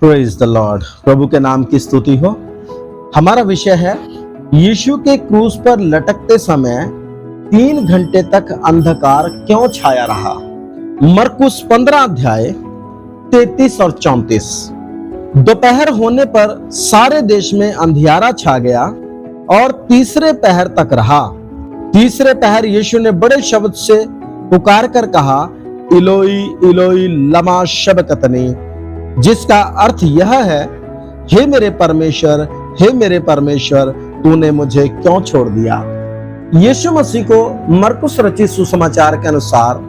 Praise the Lord. प्रभु के नाम की स्तुति हो। हमारा विषय है यीशु के क्रूस पर लटकते समय 3 घंटे तक अंधकार क्यों छाया रहा। मरकुस 15 अध्याय 33 और 34। दोपहर होने पर सारे देश में अंधियारा छा गया और तीसरे पहर तक रहा। तीसरे पहर यीशु ने बड़े शब्द से पुकार कर कहा, इलोई इलोई लमा शबक्तनी, जिसका अर्थ यह है, हे मेरे परमेश्वर तूने मुझे क्यों छोड़ दिया। यीशु मसीह को मरकुस रचित सुसमाचार के अनुसार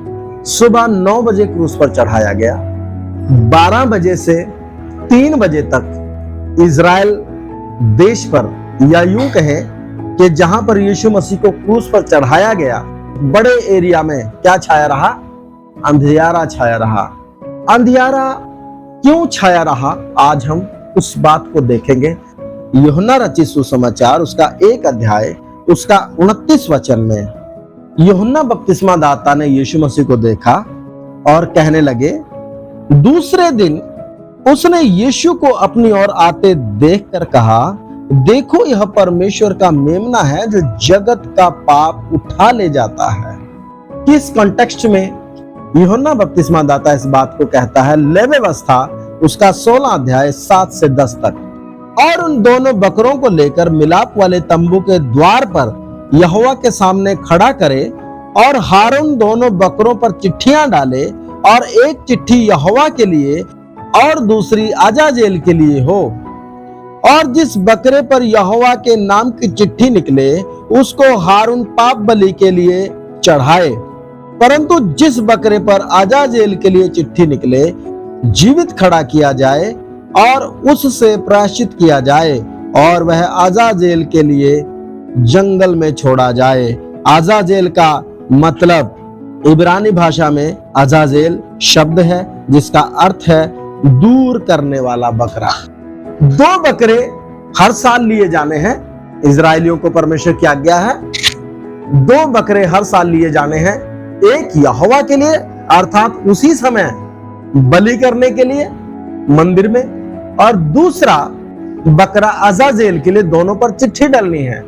सुबह 9 बजे क्रूस पर चढ़ाया गया। 12 बजे से 3 बजे तक इज़राइल देश पर, या यूं कहें कि जहां पर यीशु मसीह को क्रूस पर चढ़ाया गया, बड़े एरिया में क्या छाया रहा? अंधियारा छाया रहा। अंधियारा क्यों छाया रहा, आज हम उस बात को देखेंगे। यूहन्ना रचित सुसमाचार उसका 1 अध्याय उसका 29 वचन में यूहन्ना बपतिस्मा दाता ने यीशु मसीह को देखा और कहने लगे। दूसरे दिन उसने यीशु को अपनी ओर आते देखकर कहा, देखो यह परमेश्वर का मेमना है जो जगत का पाप उठा ले जाता है। किस कॉन्टेक्स्ट में यूहन्ना बपतिस्मा दाता इस बात को कहता है? लेवी व्यवस्था उसका 16 अध्याय 7 से 10 तक। और उन दोनों बकरों को लेकर मिलाप वाले तंबू के द्वार पर यहोवा के सामने खड़ा करे और हारून दोनों बकरों पर चिट्ठियां डाले, और एक चिट्ठी यहोवा के लिए और दूसरी अजाजेल के लिए हो। और जिस बकरे पर यहोवा के नाम की चिट्ठी निकले उसको हारून पाप बलि के लिए चढ़ाए, परंतु जिस बकरे पर अजाजेल के लिए चिट्ठी निकले जीवित खड़ा किया जाए और उससे प्रायश्चित किया जाए, और वह अजाजेल के लिए जंगल में छोड़ा जाए। अजाजेल का मतलब इब्रानी भाषा में अजाजेल शब्द है जिसका अर्थ है दूर करने वाला बकरा। 2 बकरे हर साल लिए जाने हैं। इजरायलियों को परमेश्वर की आज्ञा है 2 बकरे हर साल लिए जाने हैं। एक यहोवा के लिए अर्थात उसी समय बलि करने के लिए मंदिर में, और दूसरा बकरा अजाजेल के लिए। दोनों पर चिट्ठी डालनी है।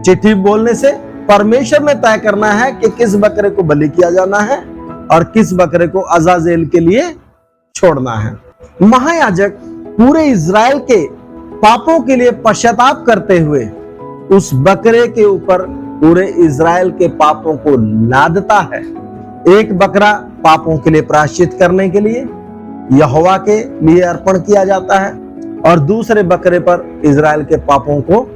चिट्ठी बोलने से परमेश्वर ने तय करना है कि किस बकरे को बलि किया जाना है और किस बकरे को अजाजेल के लिए छोड़ना है। महायाजक पूरे इज़राइल के पापों के लिए पश्चाताप करते हुए उस बकरे के ऊपर पूरे इज़राइल के पापों को लादता है। एक बकरा पापों के लिए प्रायश्चित करने के लिए यहोवा के लिए अर्पण किया जाता है, और दूसरे बकरे पर इज़राइल के पापों को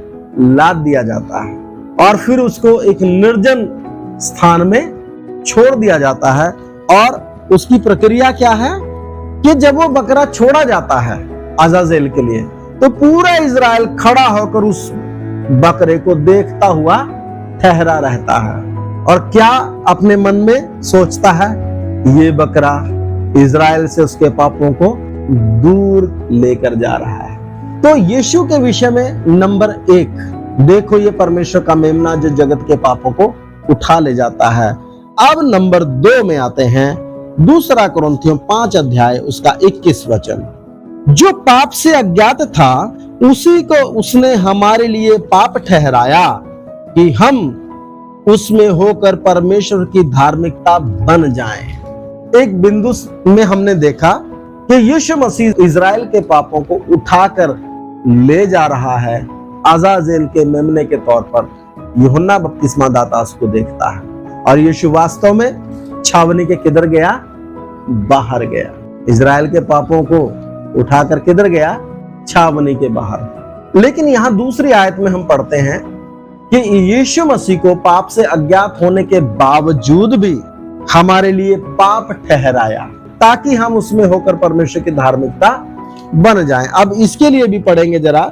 लाद दिया जाता है, और फिर उसको एक निर्जन स्थान में छोड़ दिया जाता है। और उसकी प्रक्रिया क्या है कि जब वो बकरा छोड़ा जाता है अजाजेल के लिए, तो पूरा इज़राइल खड़ा होकर उस बकरे को देखता हुआ ठहरा रहता है, और क्या अपने मन में सोचता है? ये बकरा इज़राइल से उसके पापों को दूर लेकर जा रहा है। तो यीशु के विषय में नंबर 1, देखो ये परमेश्वर का मेमना जो जगत के पापों को उठा ले जाता है। अब नंबर 2 में आते हैं। दूसरा कुरिन्थियों 5 अध्याय उसका 21 वचन। जो पाप से अज्ञात था उसी को उसने हमारे लिए पाप ठहराया कि हम उसमें होकर परमेश्वर की धार्मिकता बन जाएं। एक बिंदु में हमने देखा कि यीशु मसीह इज़राइल के पापों को उठाकर ले जा रहा है अजाजेल के मेमने के तौर पर। यूहन्ना बपतिस्मा दाता उसको देखता है, और यीशु वास्तव में छावनी के किधर गया? बाहर गया। इज़राइल के पापों को उठाकर किधर गया? छावनी के बाहर। लेकिन यहाँ दूसरी आयत में हम पढ़ते हैं कि यीशु मसीह को पाप से अज्ञात होने के बावजूद भी हमारे लिए पाप ठहराया ताकि हम उसमें होकर परमेश्वर की धार्मिकता बन जाएं। अब इसके लिए भी पढ़ेंगे जरा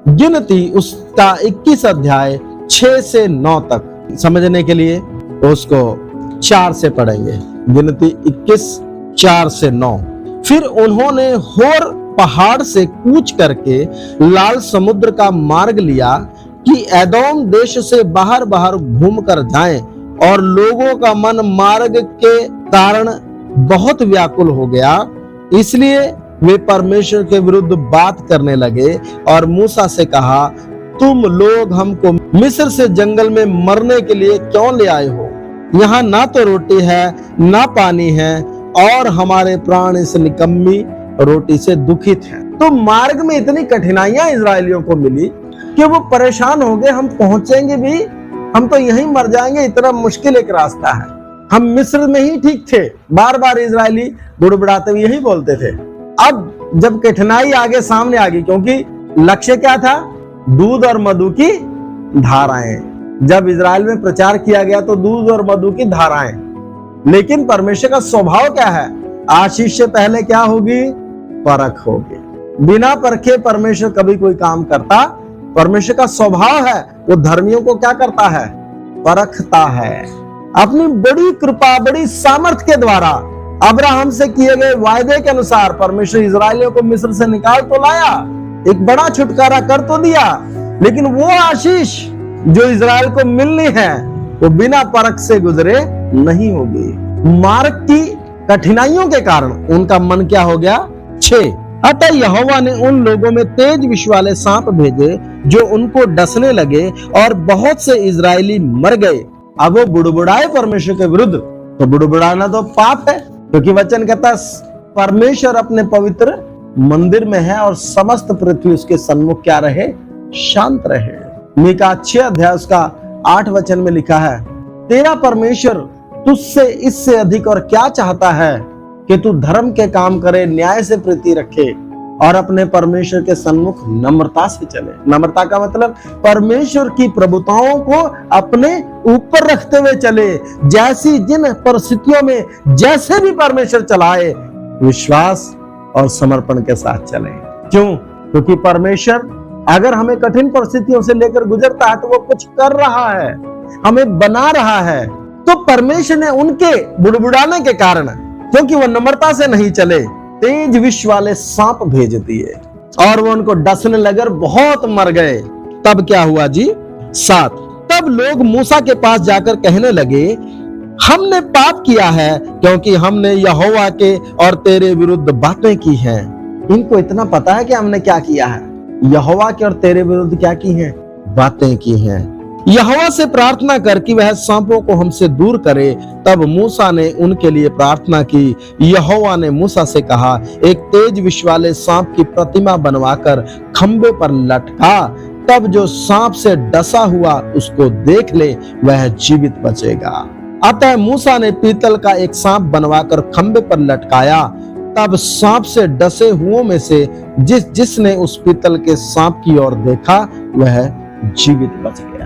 गिनती उसका 21 अध्याय 6 से 9 तक। समझने के लिए उसको 4 से पढ़ेंगे। गिनती 21 4 से 9। फिर उन्होंने होर पहाड़ से कूच करके लाल समुद्र का मार्ग लिया कि एदोम देश से बाहर बाहर घूम कर जाएं, और लोगों का मन मार्ग के कारण बहुत व्याकुल हो गया, इसलिए वे परमेश्वर के विरुद्ध बात करने लगे और मूसा से कहा, तुम लोग हमको मिस्र से जंगल में मरने के लिए क्यों ले आए हो? यहाँ ना तो रोटी है ना पानी है और हमारे प्राण इस निकम्मी रोटी से दुखित हैं। तो मार्ग में इतनी कठिनाइयां इजरायलियों को मिली कि वो परेशान हो गए, हम पहुंचेंगे भी, हम तो यहीं मर जाएंगे, इतना मुश्किल एक रास्ता है। हम मिस्र में ही ठीक थे। बार बार इजरायली बुड़बुड़ाते हुए यही बोलते थे। अब जब कठिनाई आगे सामने आ गई, क्योंकि लक्ष्य क्या था? दूध और मधु की धाराएं। जब इजराइल में प्रचार किया गया तो दूध और मधु की धाराएं, लेकिन परमेश्वर का स्वभाव क्या है? आशीष से पहले क्या होगी? परख होगी। बिना परखे परमेश्वर कभी कोई काम करता? परमेश्वर का स्वभाव है, वो धर्मियों को क्या करता है? परखता है। अपनी बड़ी कृपा, बड़ी सामर्थ के द्वारा अब्राहम से किए गए वायदे के अनुसार परमेश्वर इजराइलियों को मिस्र से निकाल तो लाया, एक बड़ा छुटकारा कर तो दिया, लेकिन वो आशीष जो इजराइल को मिलनी है वो बिना परख से गुजरे नहीं होगी। मार्ग की कठिनाइयों के कारण उनका मन क्या हो गया? 6। अतः यहोवा ने उन लोगों में तेज विष वाले सांप भेजे जो उनको डसने लगे और बहुत से इजरायली मर गए। अब वो बुड़बुड़ाए परमेश्वर के विरुद्ध, तो बुड़बुड़ाना तो पाप है, क्योंकि वचन कहता परमेश्वर अपने पवित्र मंदिर में है और समस्त पृथ्वी उसके सन्मुख क्या रहे? शांत रहे। मीका 6 अध्याय उसका 8 वचन में लिखा है, तेरा परमेश्वर तुझसे इससे अधिक और क्या चाहता है कि तू धर्म के काम करे, न्याय से प्रीति रखे और अपने परमेश्वर के सन्मुख नम्रता से चले। नम्रता का मतलब परमेश्वर की प्रभुताओं को अपने ऊपर रखते हुए चले, जैसी जिन परिस्थितियों में जैसे भी परमेश्वर चलाए विश्वास और समर्पण के साथ चले। क्यों? क्योंकि परमेश्वर अगर हमें कठिन परिस्थितियों से लेकर गुजरता है तो वो कुछ कर रहा है, हमें बना रहा है। तो परमेश्वर ने उनके बुड़बुड़ाने के कारण, क्योंकि वो नम्रता से नहीं चले, तेज विष वाले सांप भेज दिए और वो उनको डसने लगे, बहुत मर गए। तब क्या हुआ जी? 7। तब लोग मूसा के पास जाकर कहने लगे, हमने पाप किया है क्योंकि हमने यहोवा के और तेरे विरुद्ध बातें की हैं। इनको इतना पता है कि हमने क्या किया है? यहोवा के और तेरे विरुद्ध क्या की हैं? बातें की हैं। यहोवा से प्रार्थना कर कि वह सांपों को हमसे दूर करे। तब मूसा ने उनके लिए प्रार्थना की। यहोवा ने मूसा से कहा, एक तेज विष वाले सांप की प्रतिमा बनवाकर खंबे पर लटका, तब जो सांप से डसा हुआ उसको देख ले वह जीवित बचेगा। अतः मूसा ने पीतल का एक सांप बनवाकर खंबे पर लटकाया। तब सांप से डसे हुओं में से जिसने उस पीतल के सांप की ओर देखा वह जीवित बच गया।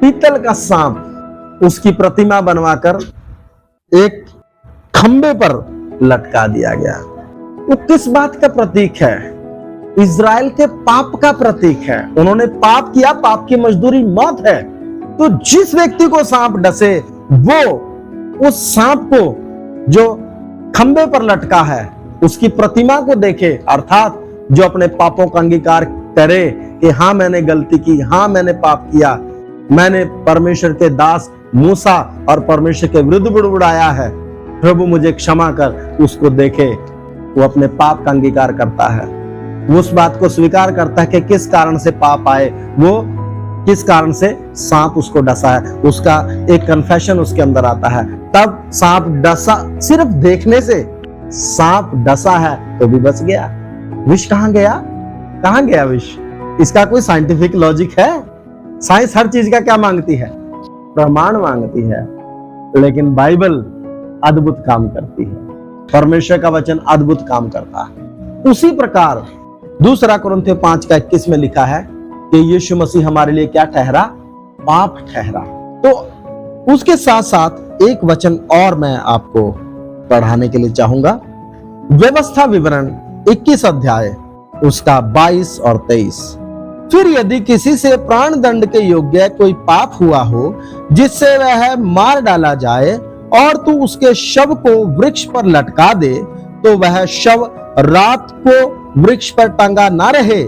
पीतल का सांप, उसकी प्रतिमा बनवाकर एक खंबे पर लटका दिया गया। वो किस बात का प्रतीक है? इजराइल के पाप का प्रतीक है। उन्होंने पाप किया, पाप की मजदूरी मौत है। तो जिस व्यक्ति को सांप डसे वो उस सांप को जो खंबे पर लटका है उसकी प्रतिमा को देखे, अर्थात जो अपने पापों का अंगीकार करे कि हाँ मैंने गलती की, हाँ मैंने पाप किया, मैंने परमेश्वर के दास मूसा और परमेश्वर के विरुद्ध बुड़बुड़ाया है, प्रभु मुझे क्षमा कर, उसको देखे, वो अपने पाप का अंगीकार करता है। वो उस बात को स्वीकार करता है कि किस कारण से पाप आए, वो किस कारण से सांप उसको डसा है, उसका एक कन्फेशन उसके अंदर आता है। तब सांप डसा, सिर्फ देखने से सांप डसा है तो भी बच गया। विष कहां गया? कहां गया विष? इसका कोई साइंटिफिक लॉजिक है? साइंस हर चीज का क्या मांगती है? प्रमाण मांगती है, लेकिन बाइबल अद्भुत काम करती है। परमेश्वर का वचन अद्भुत काम करता है। उसी प्रकार 2 कुरिन्थियों 5:21 में लिखा है कि यीशु मसीह हमारे लिए क्या ठहरा? पाप ठहरा। तो उसके साथ साथ एक वचन और मैं आपको पढ़ाने के लिए चाहूंगा। व्यवस्था विवरण 21 अध्याय उसका 22 और 23। फिर यदि किसी से प्राण दंड के योग्य कोई पाप हुआ हो जिससे वह मार डाला जाए और तू उसके शव को वृक्ष पर लटका दे, तो वह शव रात को वृक्ष पर टंगा ना रहे,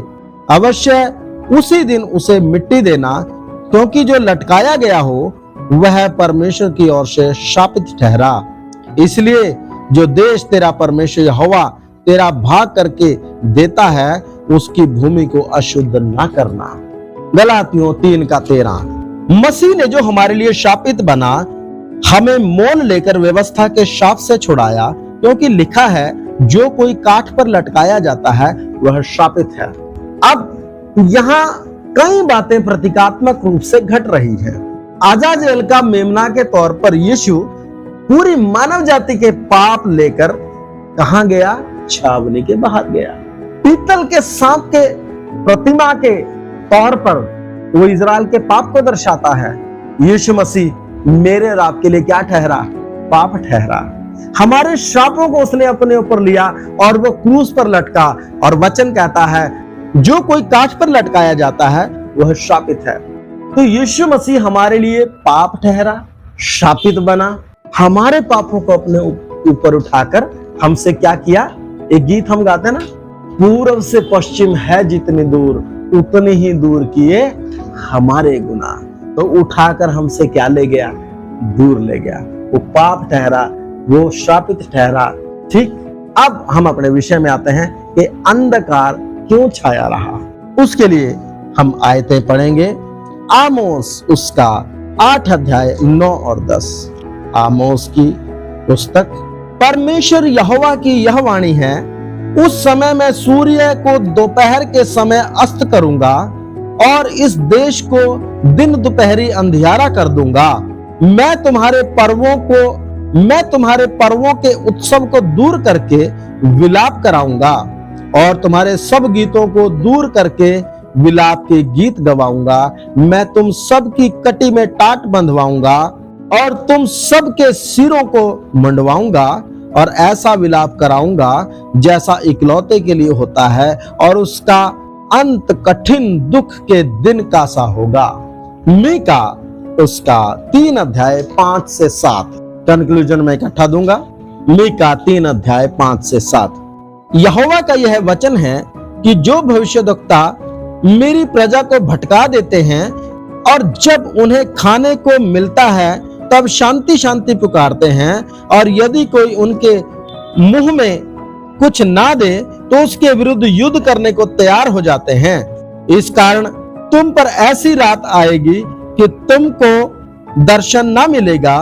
अवश्य उसी दिन उसे मिट्टी देना, क्योंकि जो लटकाया गया हो वह परमेश्वर की ओर से शापित ठहरा। इसलिए जो देश तेरा परमेश्वर यहोवा तेरा भाग करके देता है उसकी भूमि को अशुद्ध ना करना। गलातियों 3:13। मसीह ने जो हमारे लिए शापित बना, हमें मोल लेकर व्यवस्था के शाप से छुड़ाया, क्योंकि लिखा है जो कोई काठ पर लटकाया जाता है वह शापित है। अब यहाँ कई बातें प्रतीकात्मक रूप से घट रही है। आजाजेल का मेमना के तौर पर यीशु पूरी मानव जाति के पाप लेकर कहां गया? छावनी के बाहर गया। पीतल के सांप के प्रतिमा के तौर पर वो इजराइल के पाप को दर्शाता है। यीशु मसीह मेरे और आपके लिए क्या ठहरा? पाप ठहरा। हमारे श्रापों को उसने अपने ऊपर लिया और वो क्रूस पर लटका। और वचन कहता है जो कोई काठ पर लटकाया जाता है वह शापित है। तो यीशु मसीह हमारे लिए पाप ठहरा, शापित बना, हमारे पापों को अपने ऊपर उठाकर हमसे क्या किया? एक गीत हम गाते ना, पूर्व से पश्चिम है जितनी दूर उतनी ही दूर किए हमारे गुनाह। तो उठाकर हमसे क्या ले गया? दूर ले गया। वो पाप ठहरा, वो शापित ठहरा। ठीक, अब हम अपने विषय में आते हैं कि अंधकार क्यों छाया रहा। उसके लिए हम आयतें पढ़ेंगे। आमोस उसका 8:9 और 10। आमोस की पुस्तक। परमेश्वर यहोवा की यह वाणी है, उस समय मैं सूर्य को दोपहर के समय अस्त करूंगा और इस देश को दिन दोपहरी अंधियारा कर दूंगा। मैं तुम्हारे पर्वों के उत्सव को दूर करके विलाप कराऊंगा और तुम्हारे सब गीतों को दूर करके विलाप के गीत गवाऊंगा। मैं तुम सब की कटी में टाट बंधवाऊंगा और तुम सब के सिरों को मंडवाऊंगा और ऐसा विलाप कराऊंगा जैसा इकलौते के लिए होता है, और उसका अंत कठिन दुख के दिन का सा होगा। मीका उसका 3:5-7। कंक्लूजन में इकट्ठा दूंगा। मीका 3:5-7। यहोवा का यह वचन है कि जो भविष्यद्वक्ता मेरी प्रजा को भटका देते हैं और जब उन्हें खाने को मिलता है तब शांति शांति पुकारते हैं, और यदि कोई उनके मुंह में कुछ ना दे तो उसके विरुद्ध युद्ध करने को तैयार हो जाते हैं। इस कारण तुम पर ऐसी रात आएगी कि तुमको दर्शन ना मिलेगा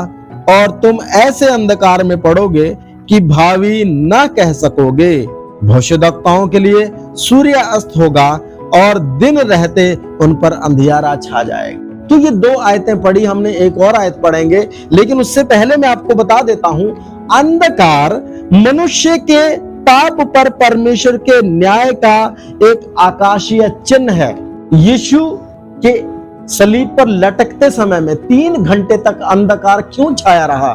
और तुम ऐसे अंधकार में पड़ोगे कि भावी ना कह सकोगे। भविष्यद्वक्ताओं के लिए सूर्य अस्त होगा और दिन रहते उन पर अंधियारा छा जाएगा। तो ये 2 आयतें पढ़ी हमने, एक और आयत पढ़ेंगे, लेकिन उससे पहले मैं आपको बता देता हूं, अंधकार मनुष्य के पाप पर परमेश्वर के न्याय का एक आकाशीय चिन्ह है। यीशु के सलीब पर लटकते समय में 3 घंटे तक अंधकार क्यों छाया रहा?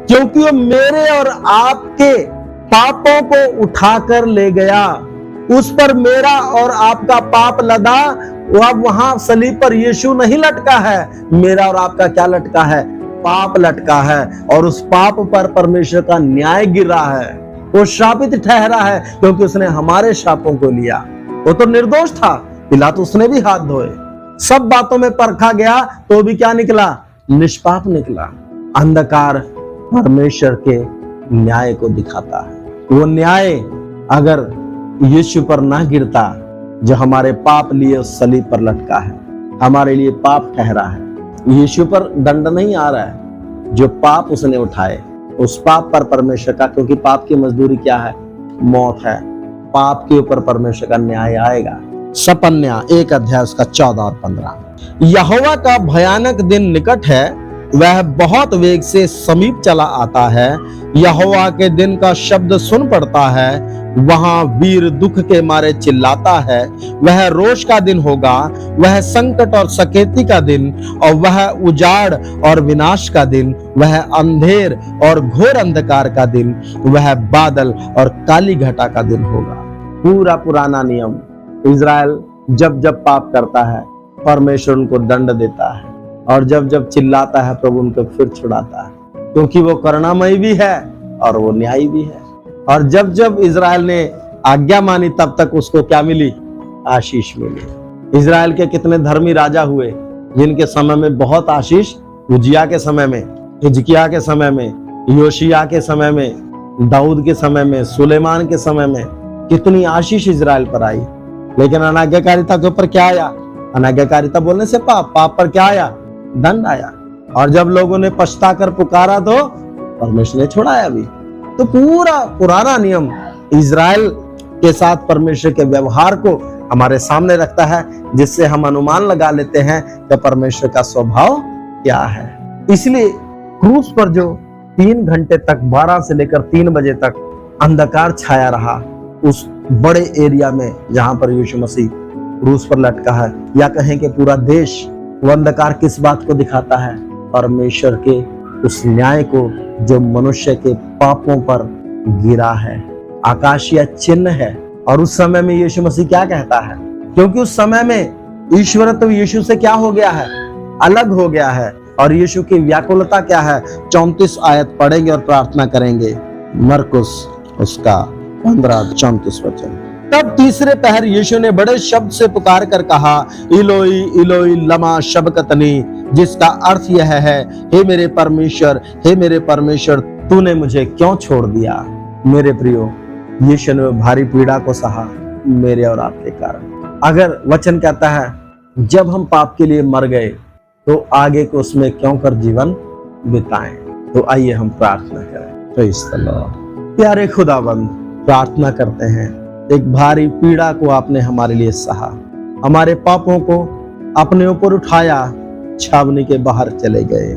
क्योंकि वो मेरे और आपके पापों को उठाकर ले गया। उस पर मेरा और आपका पाप लदा। अब वहां सलीब पर यीशु नहीं लटका है, मेरा और आपका क्या लटका है? पाप लटका है। और उस पाप पर परमेश्वर का न्याय गिरा है। वो शापित ठहरा है क्योंकि उसने हमारे शापों को लिया। वो तो निर्दोष था, पिलातुस उसने भी हाथ धोए। सब बातों में परखा गया तो भी क्या निकला? निष्पाप निकला। अंधकार परमेश्वर के न्याय को दिखाता है। वो न्याय अगर यीशु पर ना गिरता जो हमारे पाप लिए उस सलीब पर लटका है, हमारे लिए पाप ठहरा है। यीशु पर दंड नहीं आ रहा है, जो पाप उसने उठाए उस पाप पर परमेश्वर का, क्योंकि पाप की मजदूरी क्या है? मौत है। पाप के ऊपर परमेश्वर का न्याय आएगा। सपन्या 1 उसका 14 और 15। यहोवा का भयानक दिन निकट है, वह बहुत वेग से समीप चला आता है। यहोवा के दिन का शब्द सुन पड़ता है, वहां वीर दुख के मारे चिल्लाता है। वह रोष का दिन होगा, वह संकट और सकेती का दिन, और वह उजाड़ और विनाश का दिन, वह अंधेर और घोर अंधकार का दिन, वह बादल और काली घटा का दिन होगा। पूरा पुराना नियम, इज़राइल जब जब पाप करता है परमेश्वर उनको दंड देता है, और जब जब चिल्लाता है प्रभु उनको फिर छुड़ाता है, क्योंकि वो करुणामयी भी है और वो न्यायी भी है। और जब जब इज़राइल ने आज्ञा मानी तब तक उसको क्या मिली? आशीष मिली। इज़राइल के कितने धर्मी राजा हुए जिनके समय में बहुत आशीष, उजिया के समय में, हिजकिया के समय में, योशिया के समय में, दाऊद के समय में, सुलेमान के समय में कितनी आशीष इजराइल पर आई, लेकिन अनाज्ञाकारिता के ऊपर क्या आया? अनाज्ञाकारिता बोलने से पाप, पाप पर क्या आया? दंड आया। और जब लोगों ने पछता कर पुकारा तो परमेश्वर ने छुड़ाया भी। तो पूरा पुराना नियम इजराइल के साथ परमेश्वर के व्यवहार को हमारे सामने रखता है, जिससे हम अनुमान लगा लेते हैं कि परमेश्वर का स्वभाव क्या है। इसलिए क्रूस पर जो 3 घंटे तक 12 से लेकर 3 बजे तक अंधकार छाया रहा, उस बड़े एरिया में जहां पर यीशु मसीह क्रूस पर लटका है, या कहें कि पूरा देश, वो अंधकार किस बात को दिखाता है? परमेश्वर के उस न्याय को जो मनुष्य के पापों पर गिरा है, आकाशीय चिन्ह है। और उस समय में यीशु मसीह क्या कहता है? क्योंकि उस समय में ईश्वरत्व यीशु से क्या हो गया है? अलग हो गया है। और यीशु की व्याकुलता क्या है? 34 आयत पढ़ेंगे और प्रार्थना करेंगे। मरकुस उसका 15-34 वचन। तब तीसरे पहर यीशु ने बड़े शब्द से पुकार कर कहा, इलोई इलोई लमा शबक्तनी, जिसका अर्थ यह है, हे मेरे परमेश्वर, हे मेरे परमेश्वर, तूने मुझे क्यों छोड़ दिया? मेरे प्रियो, यीशु ने भारी पीड़ा को सहा मेरे और आपके कारण। अगर वचन कहता है जब हम पाप के लिए मर गए तो आगे को उसमें क्यों कर जीवन बिताएं? तो आइए हम प्रार्थना करें। Praise the Lord. प्यारे खुदावंद, प्रार्थना करते हैं, एक भारी पीड़ा को आपने हमारे लिए सहा, हमारे पापों को अपने ऊपर उठाया, छावनी के बाहर चले गए।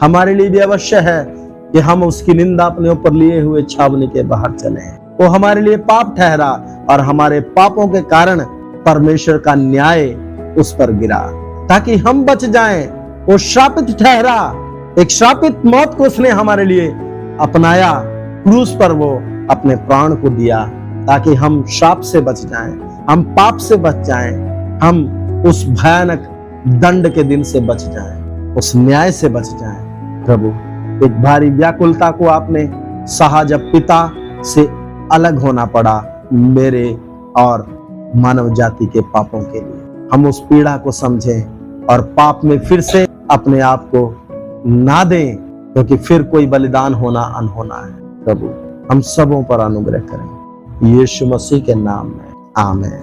हमारे लिए भी अवश्य है कि हम उसकी निंदा अपने ऊपर लिए हुए छावनी के बाहर चले। वो हमारे लिए पाप ठहरा और हमारे पापों के कारण परमेश्वर का न्याय उस पर गिरा, ताकि हम बच जाएं। वो श्रापित ठहरा, एक श्रापित मौत को उसने हमारे लिए अपनाया। क्रूस पर वो अपने प्राण को दिया ताकि हम श्राप से बच जाएं, हम पाप से बच जाएं, हम उस भयानक दंड के दिन से बच जाएं, उस न्याय से बच जाएं। प्रभु, एक भारी व्याकुलता को आपने सहा जब पिता से अलग होना पड़ा मेरे और मानव जाति के पापों के लिए। हम उस पीड़ा को समझें और पाप में फिर से अपने आप को ना दें, क्योंकि फिर कोई बलिदान होना अनहोना है। प्रभु, हम सबों पर अनुग्रह करें, यीशु मसीह के नाम में, आमीन।